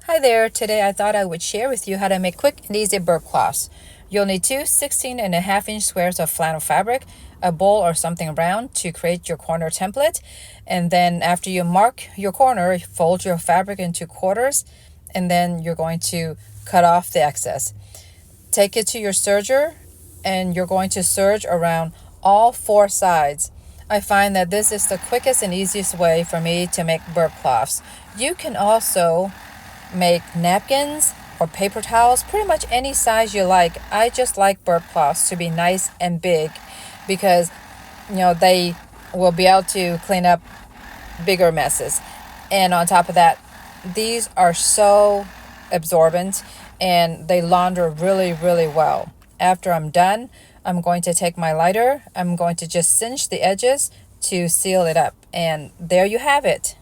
Hi there, today I thought I would share with you how to make quick and easy burp cloths. You'll need two 16.5-inch squares of flannel fabric, a bowl or something round to create your corner template, and then after you mark your corner, fold your fabric into quarters, and then you're going to cut off the excess. Take it to your serger, and you're going to serge around all four sides. I find that this is the quickest and easiest way for me to make burp cloths. You can also make napkins or paper towels, pretty much any size you like. I just like burp cloths to be nice and big because they will be able to clean up bigger messes. And on top of that, these are so absorbent and they launder really, really well. After I'm done, I'm going to take my lighter. I'm going to just cinch the edges to seal it up. And there you have it.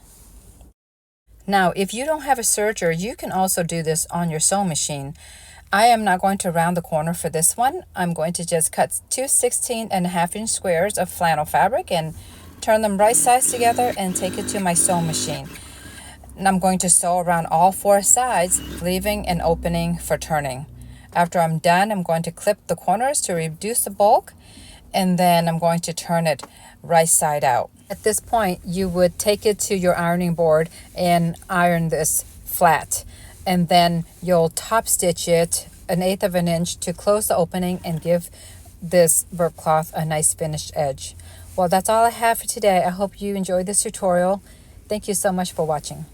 Now, if you don't have a serger, you can also do this on your sewing machine. I am not going to round the corner for this one. I'm going to just cut two 16.5-inch squares of flannel fabric and turn them right sides together and take it to my sewing machine. And I'm going to sew around all four sides, leaving an opening for turning. After I'm done, I'm going to clip the corners to reduce the bulk, and then I'm going to turn it right side out. At this point, you would take it to your ironing board and iron this flat, and then you'll top stitch it 1/8 of an inch to close the opening and give this burp cloth a nice finished edge. Well, that's all I have for today. I hope you enjoyed this tutorial. Thank you so much for watching.